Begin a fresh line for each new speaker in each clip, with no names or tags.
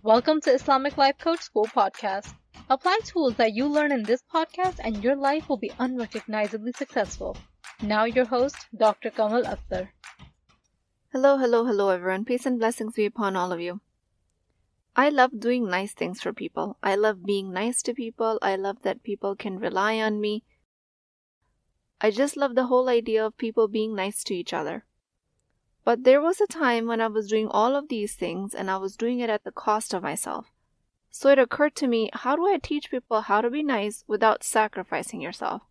Welcome to Islamic Life Coach School podcast. Apply tools that you learn in this podcast and your life will be unrecognizably successful. Now your host, Dr. Kamal Akhtar.
Hello everyone. Peace and blessings be upon all of you. I love doing nice things for people. I love being nice to people. I love that people can rely on me. I just love the whole idea of people being nice to each other. But there was a time when I was doing all of these things and I was doing it at the cost of myself. So it occurred to me, how do I teach people how to be nice without sacrificing yourself?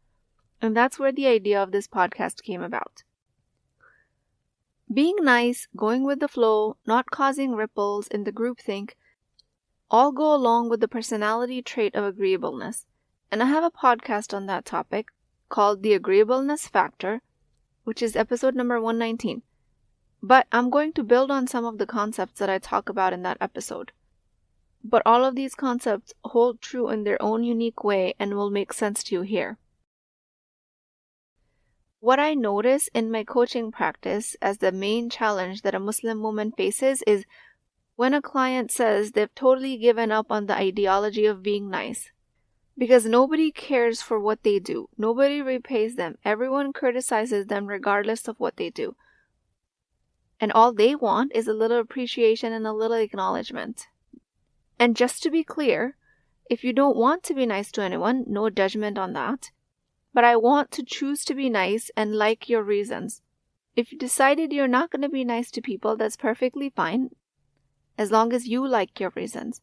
And that's where the idea of this podcast came about. Being nice, going with the flow, not causing ripples in the groupthink, all go along with the personality trait of agreeableness. And I have a podcast on that topic called The Agreeableness Factor, which is episode number 119. But I'm going to build on some of the concepts that I talk about in that episode. But all of these concepts hold true in their own unique way and will make sense to you here. What I notice in my coaching practice as the main challenge that a Muslim woman faces is when a client says they've totally given up on the ideology of being nice. Because nobody cares for what they do. Nobody repays them. Everyone criticizes them regardless of what they do. And all they want is a little appreciation and a little acknowledgement. And just to be clear, if you don't want to be nice to anyone, no judgment on that. But I want to choose to be nice and like your reasons. If you decided you're not going to be nice to people, that's perfectly fine, as long as you like your reasons.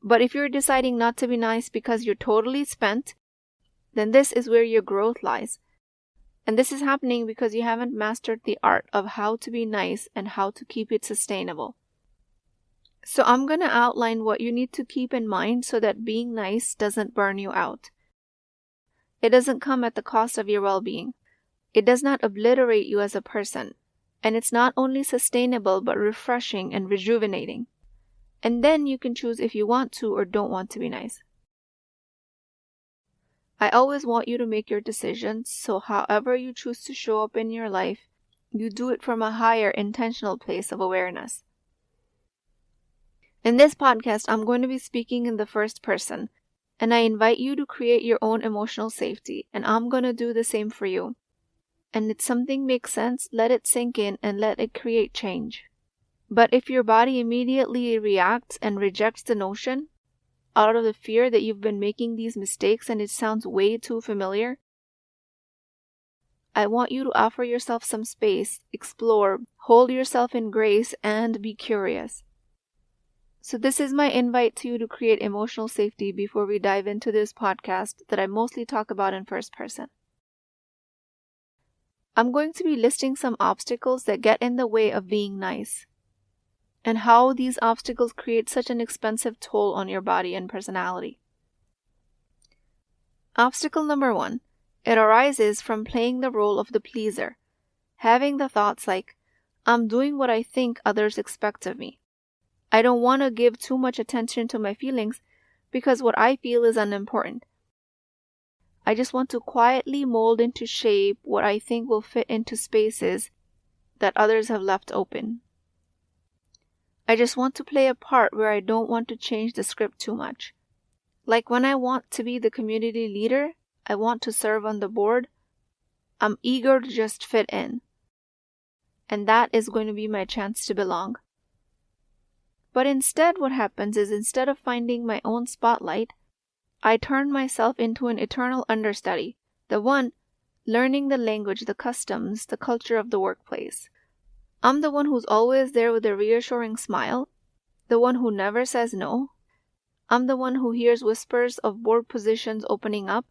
But if you're deciding not to be nice because you're totally spent, then this is where your growth lies. And this is happening because you haven't mastered the art of how to be nice and how to keep it sustainable. So I'm going to outline what you need to keep in mind so that being nice doesn't burn you out. It doesn't come at the cost of your well-being. It does not obliterate you as a person. And it's not only sustainable but refreshing and rejuvenating. And then you can choose if you want to or don't want to be nice. I always want you to make your decisions, so however you choose to show up in your life, you do it from a higher intentional place of awareness. In this podcast, I'm going to be speaking in the first person, and I invite you to create your own emotional safety, and I'm going to do the same for you. And if something makes sense, let it sink in and let it create change. But if your body immediately reacts and rejects the notion, out of the fear that you've been making these mistakes and it sounds way too familiar, I want you to offer yourself some space, explore, hold yourself in grace, and be curious. So this is my invite to you to create emotional safety before we dive into this podcast that I mostly talk about in first person. I'm going to be listing some obstacles that get in the way of being nice, and how these obstacles create such an expensive toll on your body and personality. Obstacle number 1. It arises from playing the role of the pleaser, having the thoughts like, I'm doing what I think others expect of me. I don't want to give too much attention to my feelings because what I feel is unimportant. I just want to quietly mold into shape what I think will fit into spaces that others have left open. I just want to play a part where I don't want to change the script too much. Like when I want to be the community leader, I want to serve on the board, I'm eager to just fit in. And that is going to be my chance to belong. But instead what happens is instead of finding my own spotlight, I turn myself into an eternal understudy, the one learning the language, the customs, the culture of the workplace. I'm the one who's always there with a reassuring smile, the one who never says no. I'm the one who hears whispers of board positions opening up,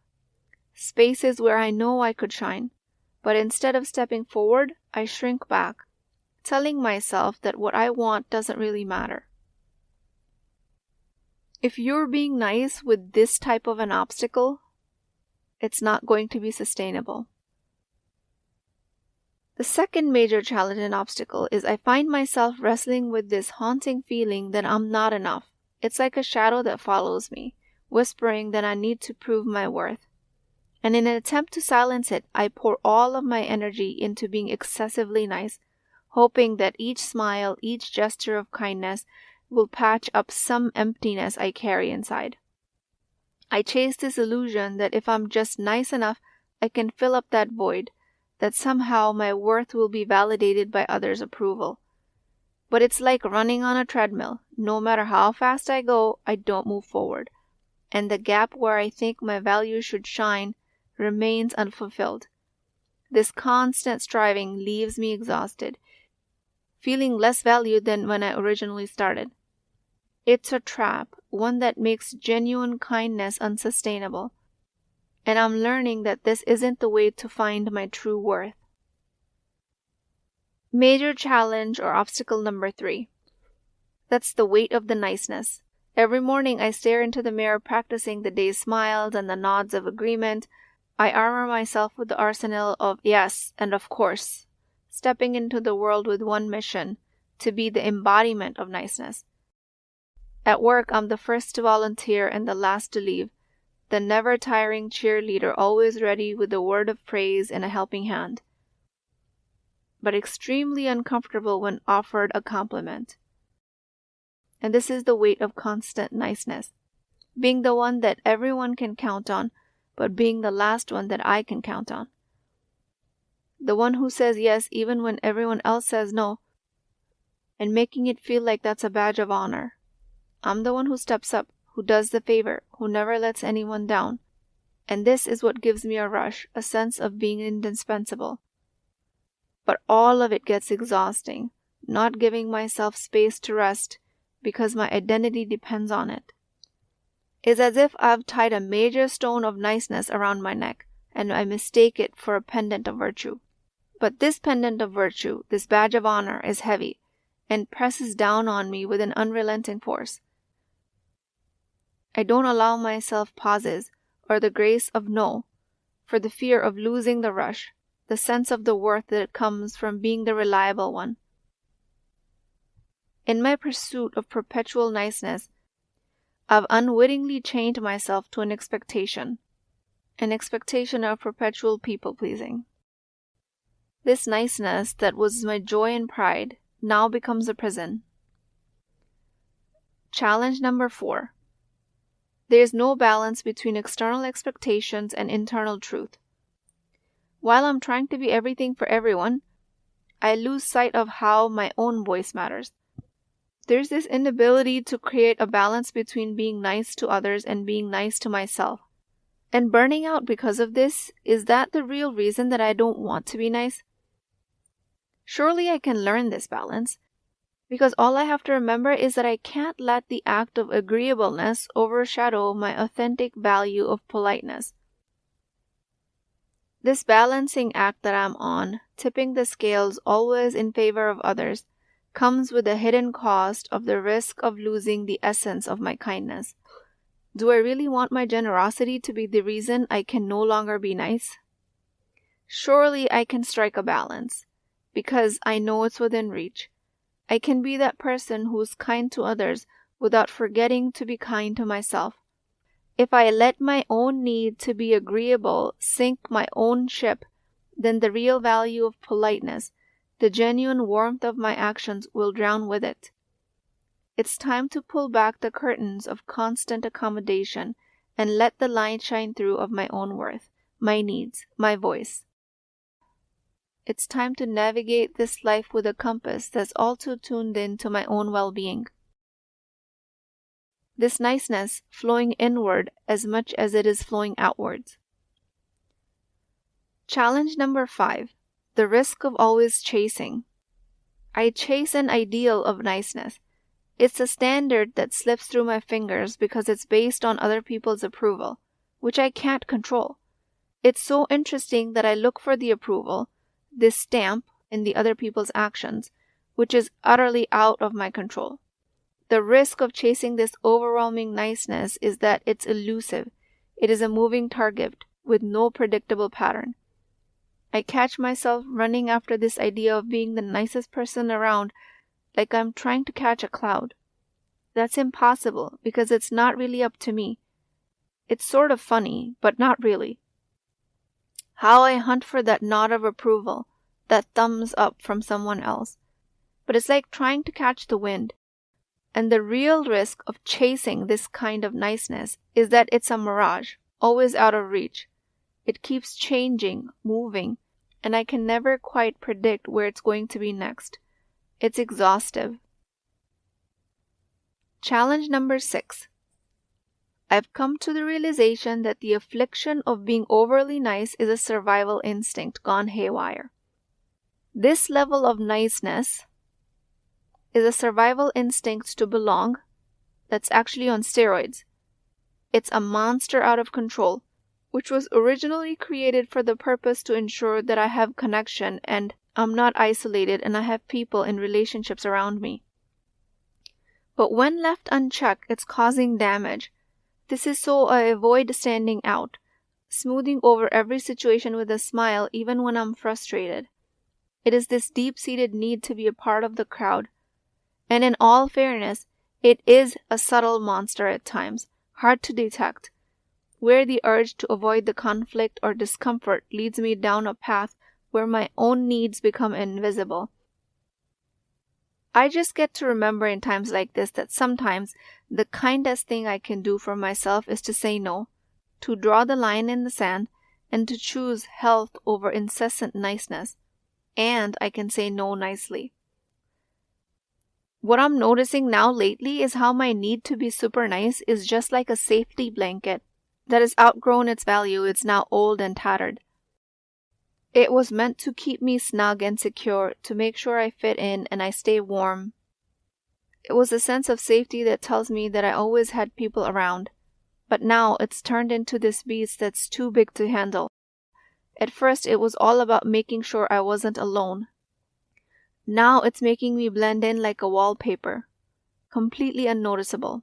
spaces where I know I could shine. But instead of stepping forward, I shrink back, telling myself that what I want doesn't really matter. If you're being nice with this type of an obstacle, it's not going to be sustainable. The second major challenge and obstacle is I find myself wrestling with this haunting feeling that I'm not enough. It's like a shadow that follows me, whispering that I need to prove my worth. And in an attempt to silence it, I pour all of my energy into being excessively nice, hoping that each smile, each gesture of kindness will patch up some emptiness I carry inside. I chase this illusion that if I'm just nice enough, I can fill up that void, that somehow my worth will be validated by others' approval. But it's like running on a treadmill. No matter how fast I go, I don't move forward. And the gap where I think my value should shine remains unfulfilled. This constant striving leaves me exhausted, feeling less valued than when I originally started. It's a trap, one that makes genuine kindness unsustainable. And I'm learning that this isn't the way to find my true worth. Major challenge or obstacle number 3. That's the weight of the niceness. Every morning I stare into the mirror practicing the day's smiles and the nods of agreement. I armor myself with the arsenal of yes and of course, stepping into the world with one mission, to be the embodiment of niceness. At work, I'm the first to volunteer and the last to leave, the never-tiring cheerleader always ready with a word of praise and a helping hand, but extremely uncomfortable when offered a compliment. And this is the weight of constant niceness, being the one that everyone can count on, but being the last one that I can count on. The one who says yes even when everyone else says no, and making it feel like that's a badge of honor. I'm the one who steps up, who does the favor, who never lets anyone down. And this is what gives me a rush, a sense of being indispensable. But all of it gets exhausting, not giving myself space to rest because my identity depends on it. It's as if I've tied a major stone of niceness around my neck, and I mistake it for a pendant of virtue. But this pendant of virtue, this badge of honor, is heavy and presses down on me with an unrelenting force. I don't allow myself pauses or the grace of no, for the fear of losing the rush, the sense of the worth that comes from being the reliable one. In my pursuit of perpetual niceness, I've unwittingly chained myself to an expectation of perpetual people-pleasing. This niceness that was my joy and pride now becomes a prison. Challenge number 4. There is no balance between external expectations and internal truth. While I'm trying to be everything for everyone, I lose sight of how my own voice matters. There's this inability to create a balance between being nice to others and being nice to myself. And burning out because of this, is that the real reason that I don't want to be nice? Surely I can learn this balance, because all I have to remember is that I can't let the act of agreeableness overshadow my authentic value of politeness. This balancing act that I'm on, tipping the scales always in favor of others, comes with a hidden cost of the risk of losing the essence of my kindness. Do I really want my generosity to be the reason I can no longer be nice? Surely I can strike a balance, because I know it's within reach. I can be that person who's kind to others without forgetting to be kind to myself. If I let my own need to be agreeable sink my own ship, then the real value of politeness, the genuine warmth of my actions, will drown with it. It's time to pull back the curtains of constant accommodation and let the light shine through of my own worth, my needs, my voice. It's time to navigate this life with a compass that's also tuned in to my own well-being. This niceness flowing inward as much as it is flowing outwards. Challenge number 5. The risk of always chasing. I chase an ideal of niceness. It's a standard that slips through my fingers because it's based on other people's approval, which I can't control. It's so interesting that I look for the approval, this stamp, in the other people's actions, which is utterly out of my control. The risk of chasing this overwhelming niceness is that it's elusive. It is a moving target with no predictable pattern. I catch myself running after this idea of being the nicest person around, like I'm trying to catch a cloud. That's impossible because it's not really up to me. It's sort of funny, but not really. How I hunt for that nod of approval, that thumbs up from someone else. But it's like trying to catch the wind. And the real risk of chasing this kind of niceness is that it's a mirage, always out of reach. It keeps changing, moving, and I can never quite predict where it's going to be next. It's exhaustive. Challenge number 6. I've come to the realization that the affliction of being overly nice is a survival instinct gone haywire. This level of niceness is a survival instinct to belong that's actually on steroids. It's a monster out of control, which was originally created for the purpose to ensure that I have connection and I'm not isolated and I have people in relationships around me. But when left unchecked, it's causing damage. This is so I avoid standing out, smoothing over every situation with a smile even when I'm frustrated. It is this deep-seated need to be a part of the crowd. And in all fairness, it is a subtle monster at times, hard to detect, where the urge to avoid the conflict or discomfort leads me down a path where my own needs become invisible. I just get to remember in times like this that sometimes the kindest thing I can do for myself is to say no, to draw the line in the sand, and to choose health over incessant niceness. And I can say no nicely. What I'm noticing now lately is how my need to be super nice is just like a safety blanket that has outgrown its value. It's now old and tattered. It was meant to keep me snug and secure, to make sure I fit in and I stay warm. It was a sense of safety that tells me that I always had people around. But now it's turned into this beast that's too big to handle. At first it was all about making sure I wasn't alone. Now it's making me blend in like a wallpaper, completely unnoticeable.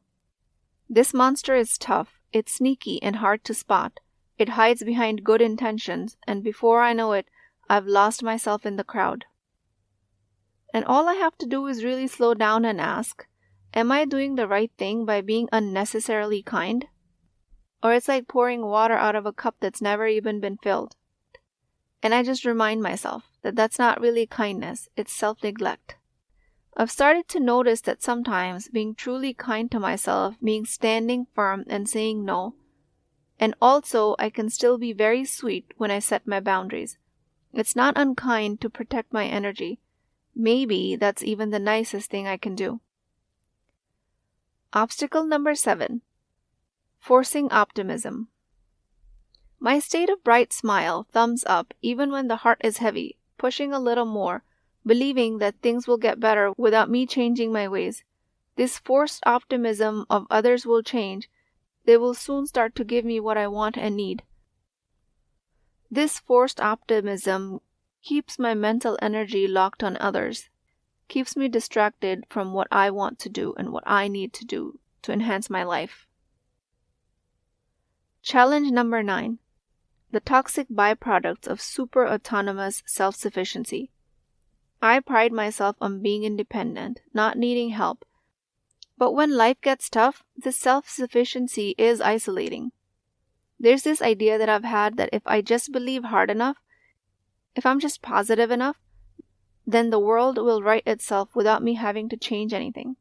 This monster is tough, it's sneaky and hard to spot. It hides behind good intentions, and before I know it, I've lost myself in the crowd. And all I have to do is really slow down and ask, am I doing the right thing by being unnecessarily kind? Or it's like pouring water out of a cup that's never even been filled. And I just remind myself that that's not really kindness, it's self-neglect. I've started to notice that sometimes being truly kind to myself means standing firm and saying no. And also, I can still be very sweet when I set my boundaries. It's not unkind to protect my energy. Maybe that's even the nicest thing I can do. Obstacle number 7. Forcing optimism. My state of bright smile, thumbs up, even when the heart is heavy, pushing a little more, believing that things will get better without me changing my ways. This forced optimism of others will change. They will soon start to give me what I want and need. This forced optimism keeps my mental energy locked on others, keeps me distracted from what I want to do and what I need to do to enhance my life. Challenge number 9. The toxic byproducts of super autonomous self-sufficiency. I pride myself on being independent, not needing help. But when life gets tough, this self-sufficiency is isolating. There's this idea that I've had that if I just believe hard enough, if I'm just positive enough, then the world will right itself without me having to change anything.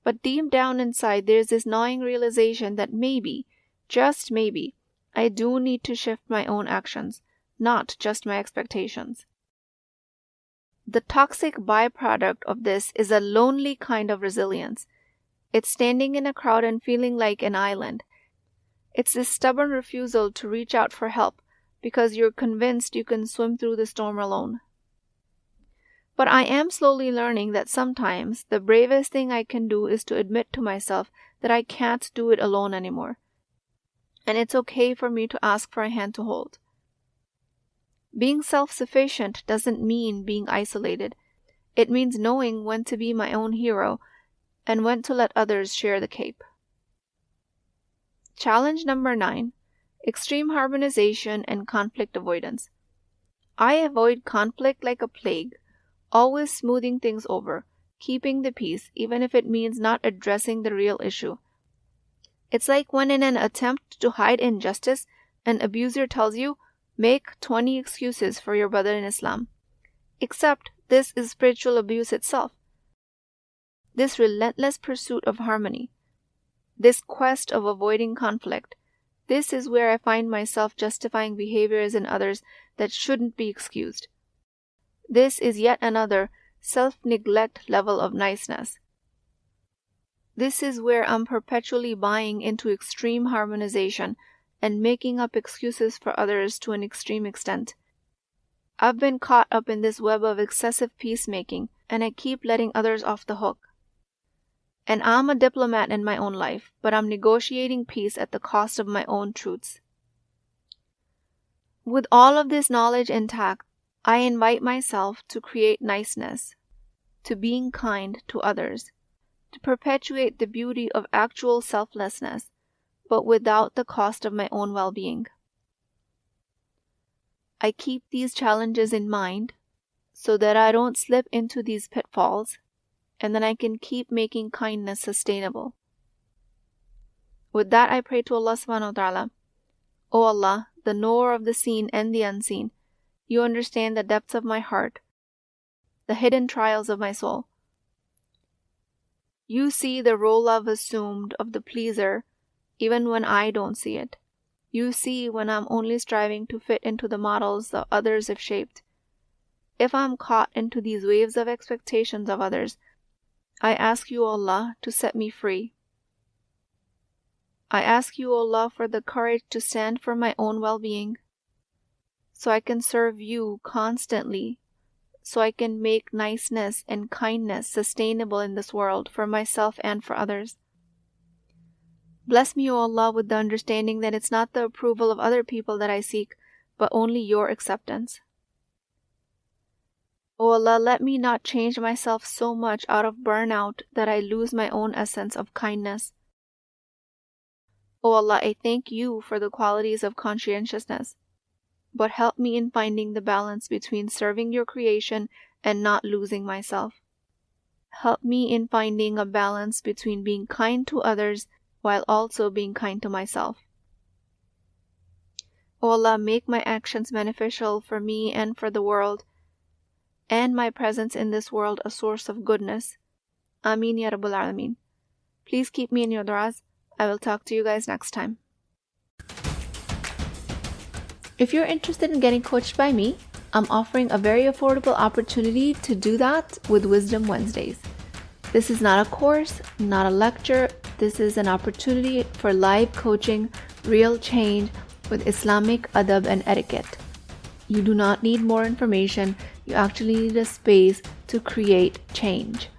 But deep down inside, there's this gnawing realization that maybe, just maybe, I do need to shift my own actions, not just my expectations. The toxic byproduct of this is a lonely kind of resilience. It's standing in a crowd and feeling like an island. It's this stubborn refusal to reach out for help because you're convinced you can swim through the storm alone. But I am slowly learning that sometimes the bravest thing I can do is to admit to myself that I can't do it alone anymore. And it's okay for me to ask for a hand to hold. Being self-sufficient doesn't mean being isolated. It means knowing when to be my own hero and when to let others share the cape. Challenge number 9. Extreme harmonization and conflict avoidance. I avoid conflict like a plague, always smoothing things over, keeping the peace even if it means not addressing the real issue. It's like when in an attempt to hide injustice, an abuser tells you, make 20 excuses for your brother in Islam. Except this is spiritual abuse itself. this relentless pursuit of harmony, this quest of avoiding conflict, this is where I find myself justifying behaviors in others that shouldn't be excused. This is yet another self-neglect level of niceness. This is where I'm perpetually buying into extreme harmonization and making up excuses for others to an extreme extent. I've been caught up in this web of excessive peacemaking, and I keep letting others off the hook. And I'm a diplomat in my own life, but I'm negotiating peace at the cost of my own truths. With all of this knowledge intact, I invite myself to create niceness, to being kind to others, to perpetuate the beauty of actual selflessness, but without the cost of my own well-being. I keep these challenges in mind so that I don't slip into these pitfalls, and then I can keep making kindness sustainable. With that, I pray to Allah subhanahu wa ta'ala. O Allah, the knower of the seen and the unseen, you understand the depths of my heart, the hidden trials of my soul. You see the role I've assumed of the pleaser even when I don't see it. You see when I'm only striving to fit into the models that others have shaped. If I'm caught into these waves of expectations of others, I ask you, Allah, to set me free. I ask you, Allah, for the courage to stand for my own well-being, so I can serve you constantly, so I can make niceness and kindness sustainable in this world for myself and for others. Bless me, O Allah, with the understanding that it's not the approval of other people that I seek, but only your acceptance. O Allah, let me not change myself so much out of burnout that I lose my own essence of kindness. O Allah, I thank you for the qualities of conscientiousness, but help me in finding the balance between serving your creation and not losing myself. Help me in finding a balance between being kind to others while also being kind to myself. O Allah, make my actions beneficial for me and for the world, and my presence in this world a source of goodness. Ameen Ya Rabbul Alameen. Please keep me in your du'as. I will talk to you guys next time. If you're interested in getting coached by me, I'm offering a very affordable opportunity to do that with Wisdom Wednesdays. This is not a course, not a lecture. This is an opportunity for live coaching, real change with Islamic adab and etiquette. You do not need more information. You actually need a space to create change.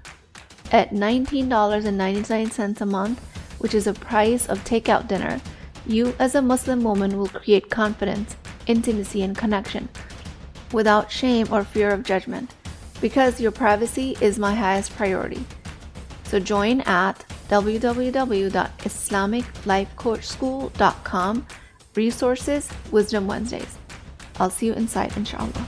At $19.99 a month, which is the price of takeout dinner, you as a Muslim woman will create confidence, intimacy, and connection without shame or fear of judgment, because your privacy is my highest priority. So join at www.islamiclifecoachschool.com, resources, Wisdom Wednesdays. I'll see you inside, inshallah.